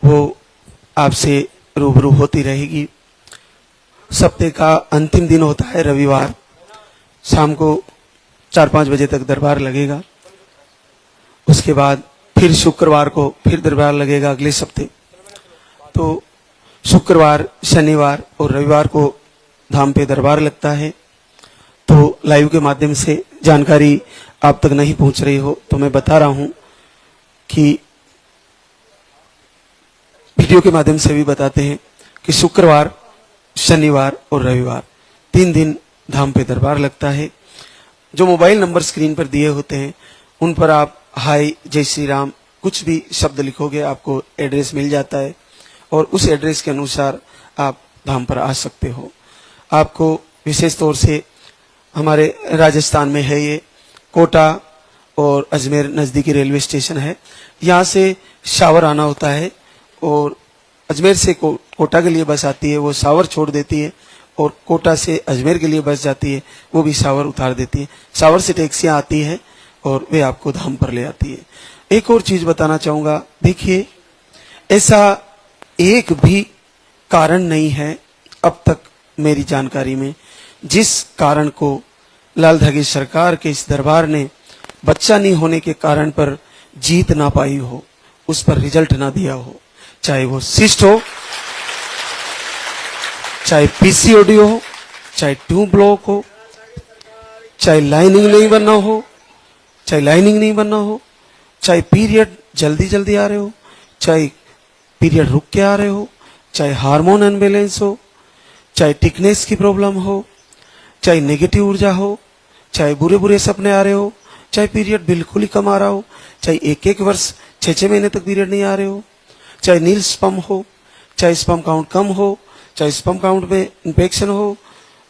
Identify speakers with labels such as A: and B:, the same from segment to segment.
A: वो आपसे रूबरू होती रहेगी। सप्ताह का अंतिम दिन होता है रविवार, शाम को 4-5 बजे तक दरबार लगेगा। उसके बाद फिर शुक्रवार को फिर दरबार लगेगा अगले सप्ते। तो शुक्रवार, शनिवार और रविवार को धाम पे दरबार लगता है। तो लाइव के माध्यम से जानकारी आप तक नहीं पहुंच रही हो तो मैं बता रहा हूं कि वीडियो के माध्यम से भी बताते हैं कि शुक्रवार, शनिवार और रविवार 3 दिन धाम पे दरबार लगता है। जो मोबाइल नंबर स्क्रीन पर दिए होते हैं उन पर आप हाय, जय श्री राम कुछ भी शब्द लिखोगे आपको एड्रेस मिल जाता है और उस एड्रेस के अनुसार आप धाम पर आ सकते हो। आपको विशेष तौर से हमारे राजस्थान में है ये, कोटा और अजमेर नज़दीकी रेलवे स्टेशन है। यहाँ से शावर आना होता है और अजमेर से कोटा के लिए बस आती है, वो शावर छोड़ देती है और कोटा से अजमेर के लिए बस जाती है, वो भी शावर उतार देती है। शावर से टैक्सियाँ आती है और वे आपको धाम पर ले आती है। एक और चीज बताना चाहूंगा, देखिए ऐसा एक भी कारण नहीं है अब तक मेरी जानकारी में जिस कारण को लाल धागे सरकार के इस दरबार ने बच्चा नहीं होने के कारण पर जीत ना पाई हो, उस पर रिजल्ट ना दिया हो। चाहे वो सिस्ट हो, चाहे पीसीओडी हो, चाहे ट्यूब ब्लॉक हो, चाहे लाइनिंग नहीं बनना हो, चाहे लाइनिंग नहीं बनना हो, चाहे पीरियड जल्दी जल्दी आ रहे हो, चाहे पीरियड रुक के आ रहे हो, चाहे हार्मोन अनबैलेंस हो, चाहे टिकनेस की प्रॉब्लम हो, चाहे नेगेटिव ऊर्जा हो, चाहे बुरे बुरे सपने आ रहे हो, चाहे पीरियड बिल्कुल ही कम आ रहा हो, चाहे 1-1 वर्ष 6-6 महीने तक पीरियड नहीं आ रहे हो, चाहे नील स्पम हो, चाहे स्पम काउंट कम हो, चाहे स्पम काउंट में इंफेक्शन हो,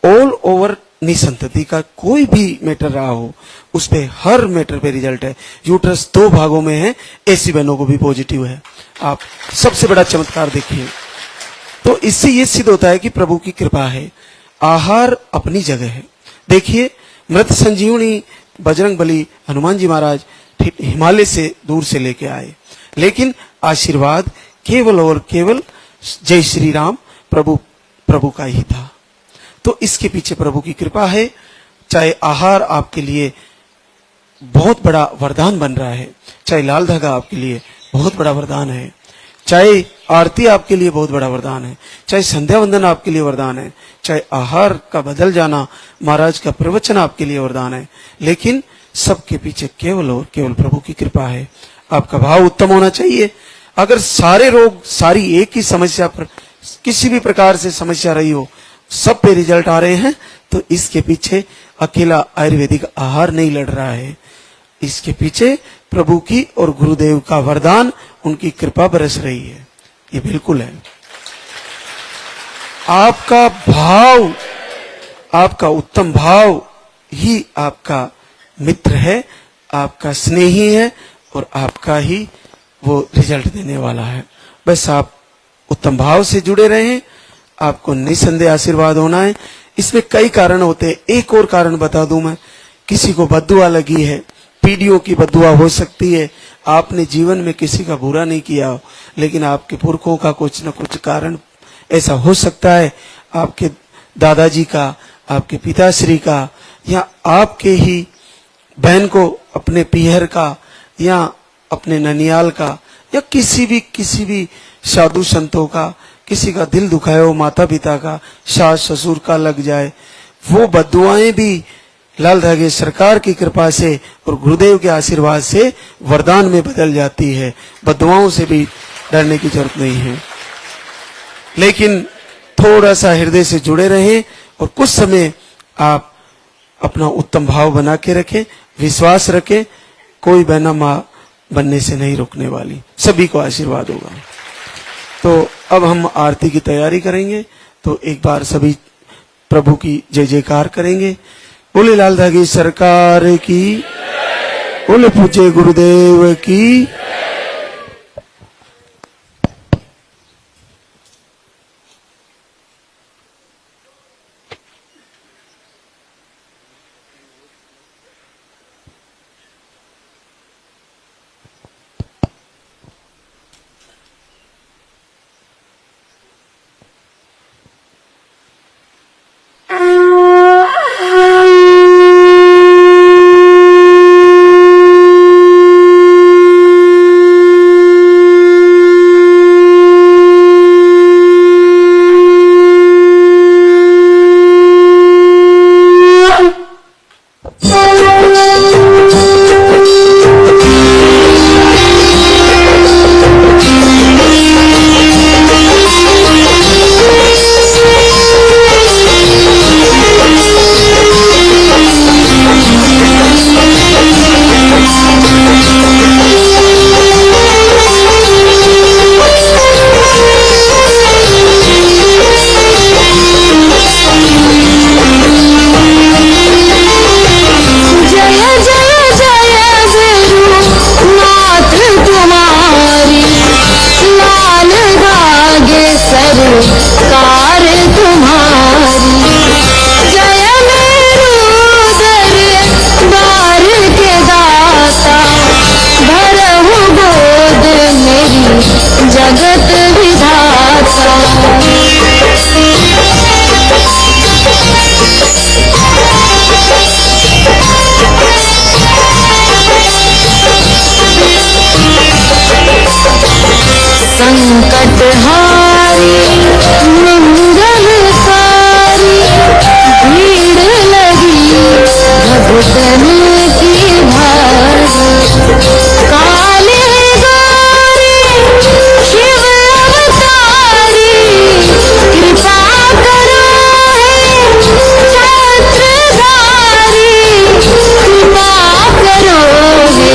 A: ऑल ओवर निसंतति का कोई भी मैटर रहा हो, उस पे हर मैटर पे रिजल्ट है। यूट्रस 2 भागों में है, ऐसी बहनों को भी पॉजिटिव है। आप सबसे बड़ा चमत्कार देखिए। तो इससे ये सिद्ध होता है कि प्रभु की कृपा है। आहार अपनी जगह है। देखिए मृत संजीवनी बजरंग बली हनुमान जी महाराज हिमालय से दूर से लेके आए, लेकिन आशीर्वाद केवल और केवल जय श्री राम प्रभु का ही था। तो इसके पीछे प्रभु की कृपा है। चाहे आहार आपके लिए बहुत बड़ा वरदान बन रहा है, चाहे लाल धागा आपके लिए बहुत बड़ा वरदान है, चाहे आरती आपके लिए बहुत बड़ा वरदान है, चाहे संध्या वंदन आपके लिए वरदान है, चाहे आहार का बदल जाना महाराज का प्रवचन आपके लिए वरदान है, लेकिन सबके पीछे केवल और केवल प्रभु की कृपा है। आपका भाव उत्तम होना चाहिए। अगर सारे रोग, सारी एक ही समस्या पर किसी भी प्रकार से समस्या रही हो, सब पे रिजल्ट आ रहे हैं, तो इसके पीछे अकेला आयुर्वेदिक आहार नहीं लड़ रहा है, इसके पीछे प्रभु की और गुरुदेव का वरदान, उनकी कृपा बरस रही है। ये बिल्कुल है। आपका भाव, आपका उत्तम भाव ही आपका मित्र है, आपका स्नेही है और आपका ही वो रिजल्ट देने वाला है। बस आप उत्तम भाव से जुड़े रहें, आपको निसंदेह आशीर्वाद होना है। इसमें कई कारण होते हैं। एक और कारण बता दूं मैं, किसी को बद्दुआ लगी है, पीढ़ियों की बद्दुआ हो सकती है। आपने जीवन में किसी का बुरा नहीं किया हो, लेकिन आपके पुरखों का कुछ न कुछ कारण ऐसा हो सकता है, आपके दादाजी का, आपके पिताश्री का, या आपके ही बहन को अपने पीहर का, या अपने ननियाल का, या किसी भी साधु संतों का, किसी का दिल दुखाए हो, माता पिता का, सास ससुर का लग जाए, वो बद्दुआएं भी लाल धागे सरकार की कृपा से और गुरुदेव के आशीर्वाद से वरदान में बदल जाती है। बद्दुआओं से भी डरने की जरूरत नहीं है, लेकिन थोड़ा सा हृदय से जुड़े रहें और कुछ समय आप अपना उत्तम भाव बना के रखें, विश्वास रखें। कोई बहना मां बनने से नहीं रोकने वाली, सभी को आशीर्वाद होगा। तो अब हम आरती की तैयारी करेंगे, तो एक बार सभी प्रभु की जय जयकार करेंगे। बोले लाल धागे सरकार की, बोले पूज्य गुरुदेव की।
B: संकट हारी मंगलकारी भीड़ लगी भगतन की भारी काले गौरी शिव अवतारी कृपा करो हे छत्रधारी कृपा करो हे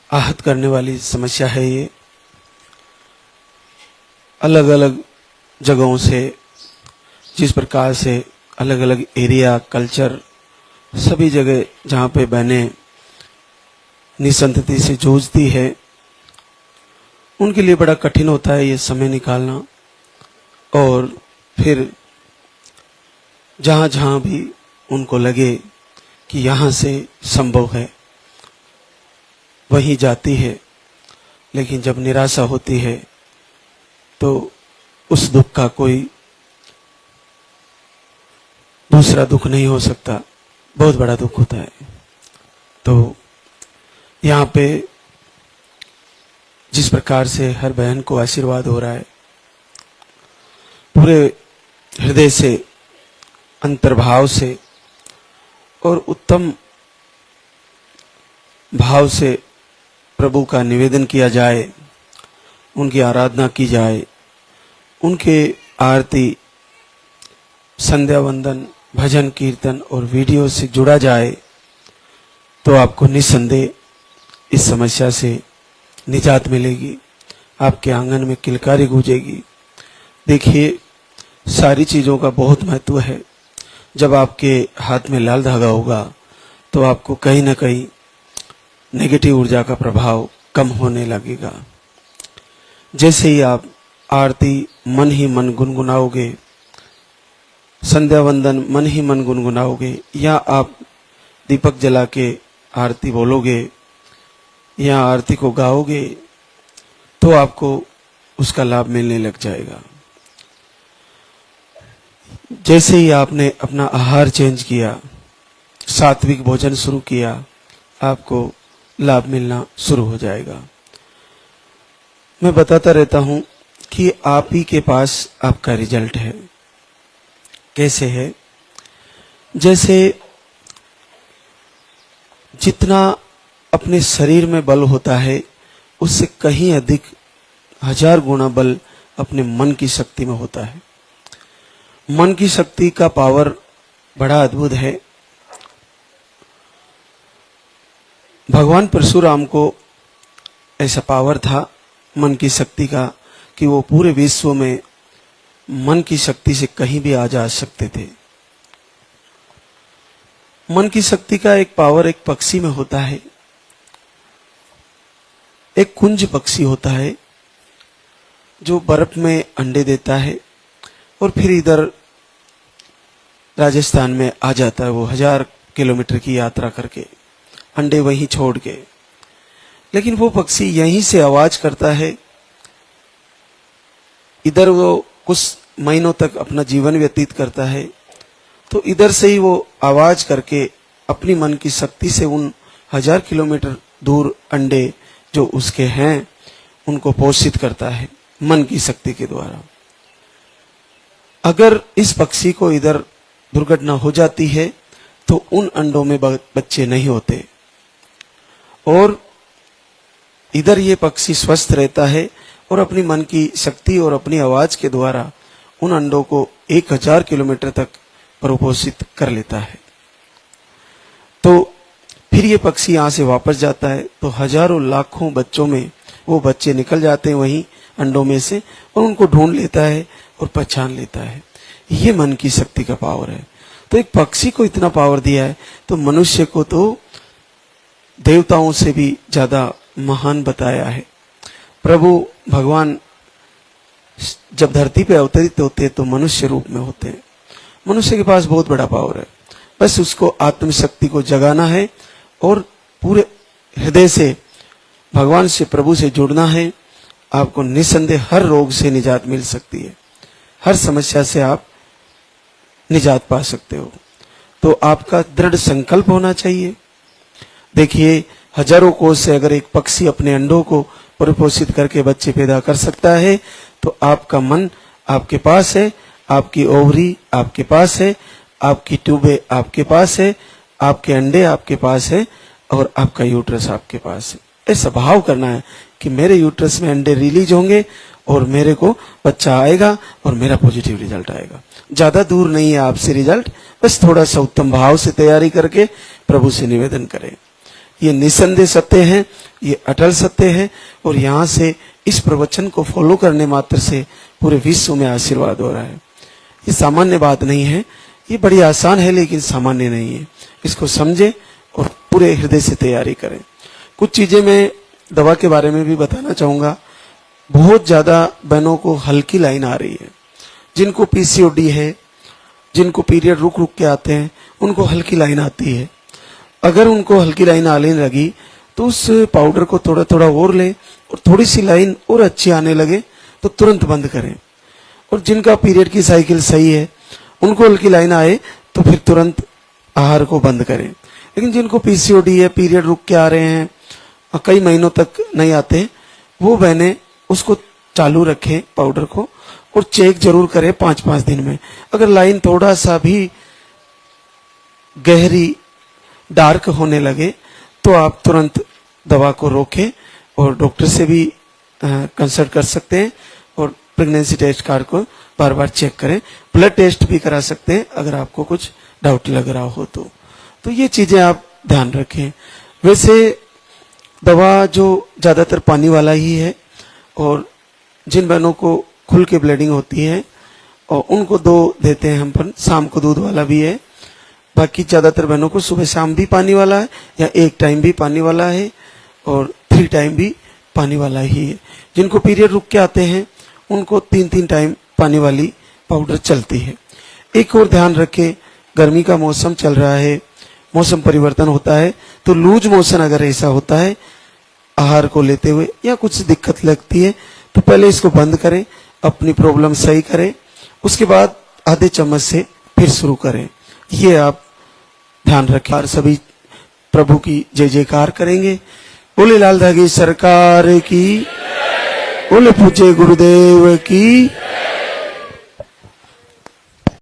A: आहत करने वाली समस्या है ये। अलग अलग जगहों से, जिस प्रकार से अलग अलग एरिया, कल्चर, सभी जगह जहाँ पे बहनें निसंतति से जूझती है, उनके लिए बड़ा कठिन होता है ये समय निकालना। और फिर जहाँ जहाँ भी उनको लगे कि यहाँ से संभव है वहीं जाती है, लेकिन जब निराशा होती है तो उस दुख का कोई दूसरा दुख नहीं हो सकता, बहुत बड़ा दुख होता है। तो यहाँ पे जिस प्रकार से हर बहन को आशीर्वाद हो रहा है, पूरे हृदय से, अंतर्भाव से और उत्तम भाव से प्रभु का निवेदन किया जाए, उनकी आराधना की जाए, उनके आरती, संध्या वंदन, भजन कीर्तन और वीडियो से जुड़ा जाए, तो आपको निस्संदेह इस समस्या से निजात मिलेगी। आपके आंगन में किलकारी गूंजेगी। देखिए, सारी चीज़ों का बहुत महत्व है। जब आपके हाथ में लाल धागा होगा तो आपको कहीं ना कहीं नेगेटिव ऊर्जा का प्रभाव कम होने लगेगा। जैसे ही आप आरती मन ही मन गुनगुनाओगे, संध्या वंदन मन ही मन गुनगुनाओगे, या आप दीपक जला के आरती बोलोगे या आरती को गाओगे, तो आपको उसका लाभ मिलने लग जाएगा। जैसे ही आपने अपना आहार चेंज किया, सात्विक भोजन शुरू किया, आपको लाभ मिलना शुरू हो जाएगा। मैं बताता रहता हूं कि आप ही के पास आपका रिजल्ट है। कैसे है? जैसे जितना अपने शरीर में बल होता है उससे कहीं अधिक 1000 गुना बल अपने मन की शक्ति में होता है। मन की शक्ति का पावर बड़ा अद्भुत है। भगवान परशुराम को ऐसा पावर था मन की शक्ति का कि वो पूरे विश्व में मन की शक्ति से कहीं भी आ जा सकते थे। मन की शक्ति का एक पावर एक पक्षी में होता है। एक कुंज पक्षी होता है जो बर्फ में अंडे देता है और फिर इधर राजस्थान में आ जाता है। वो 1000 किलोमीटर की यात्रा करके अंडे वहीं छोड़ के, लेकिन वो पक्षी यहीं से आवाज करता है। इधर वो कुछ महीनों तक अपना जीवन व्यतीत करता है, तो इधर से ही वो आवाज करके अपनी मन की शक्ति से उन 1000 किलोमीटर दूर अंडे जो उसके हैं उनको पोषित करता है मन की शक्ति के द्वारा। अगर इस पक्षी को इधर दुर्घटना हो जाती है तो उन अंडों में बच्चे नहीं होते और इधर ये पक्षी स्वस्थ रहता है और अपनी मन की शक्ति और अपनी आवाज के द्वारा उन अंडों को 1000 किलोमीटर तक प्रपोषित कर लेता है। तो फिर ये पक्षी यहाँ से वापस जाता है तो हजारों लाखों बच्चों में वो बच्चे निकल जाते हैं वहीं अंडों में से और उनको ढूंढ लेता है और पहचान लेता है। ये मन की शक्ति का पावर है। तो एक पक्षी को इतना पावर दिया है तो मनुष्य को तो देवताओं से भी ज्यादा महान बताया है। प्रभु भगवान जब धरती पे अवतरित होते तो मनुष्य रूप में होते हैं। मनुष्य के पास बहुत बड़ा पावर है, बस उसको आत्मशक्ति को जगाना है और पूरे हृदय से भगवान से प्रभु से जुड़ना है। आपको निसंदेह हर रोग से निजात मिल सकती है, हर समस्या से आप निजात पा सकते हो। तो आपका दृढ़ संकल्प होना चाहिए। देखिए हजारों कोस से अगर एक पक्षी अपने अंडों को परिपोषित करके बच्चे पैदा कर सकता है तो आपका मन आपके पास है, आपकी ओवरी आपके पास है, आपकी ट्यूबें आपके पास है, आपके अंडे आपके पास है और आपका यूट्रस आपके पास है। ऐसा भाव करना है कि मेरे यूट्रस में अंडे रिलीज होंगे और मेरे को बच्चा आएगा और मेरा पॉजिटिव रिजल्ट आएगा। ज्यादा दूर नहीं है आपसे रिजल्ट, बस थोड़ा सा उत्तम भाव से तैयारी करके प्रभु से निवेदन करें। ये निसंदेह सत्य है, ये अटल सत्य है और यहाँ से इस प्रवचन को फॉलो करने मात्र से पूरे विश्व में आशीर्वाद हो रहा है। ये सामान्य बात नहीं है, ये बड़ी आसान है लेकिन सामान्य नहीं है। इसको समझे और पूरे हृदय से तैयारी करें। कुछ चीजें मैं दवा के बारे में भी बताना चाहूंगा। बहुत ज्यादा बहनों को हल्की लाइन आ रही है, जिनको पीसीओडी है, जिनको पीरियड रुक रुक के आते हैं, उनको हल्की लाइन आती है। अगर उनको हल्की लाइन आने लगी तो उस पाउडर को थोड़ा थोड़ा और ले और थोड़ी सी लाइन और अच्छी आने लगे तो तुरंत बंद करें। और जिनका पीरियड की साइकिल सही है उनको हल्की लाइन आए तो फिर तुरंत आहार को बंद करें। लेकिन जिनको पीसीओडी है, पीरियड रुक के आ रहे हैं, कई महीनों तक नहीं आते, वो बहनें उसको चालू रखें पाउडर को और चेक जरूर करें 5-5 दिन में। अगर लाइन थोड़ा सा भी गहरी डार्क होने लगे तो आप तुरंत दवा को रोकें और डॉक्टर से भी कंसल्ट कर सकते हैं और प्रेगनेंसी टेस्ट कार्ड को बार बार चेक करें। ब्लड टेस्ट भी करा सकते हैं अगर आपको कुछ डाउट लग रहा हो तो ये चीजें आप ध्यान रखें। वैसे दवा जो ज्यादातर पानी वाला ही है और जिन बहनों को खुल के ब्लीडिंग होती है और उनको 2 देते हैं हम, पर शाम को दूध वाला भी है। बाकी ज्यादातर बहनों को सुबह शाम भी पानी वाला है या एक टाइम भी पानी वाला है और 3 टाइम भी पानी वाला ही है। जिनको पीरियड रुक के आते हैं उनको 3-3 टाइम पानी वाली पाउडर चलती है। एक और ध्यान रखें, गर्मी का मौसम चल रहा है, मौसम परिवर्तन होता है, तो लूज मोशन अगर ऐसा होता है आहार को लेते हुए या कुछ दिक्कत लगती है तो पहले इसको बंद करें, अपनी प्रॉब्लम सही करें, उसके बाद आधे चम्मच से फिर शुरू करें। ये आप ध्यान रखें। और सभी प्रभु की जय जयकार करेंगे। बोले लाल धागी सरकार की, बोले पूज्य गुरुदेव की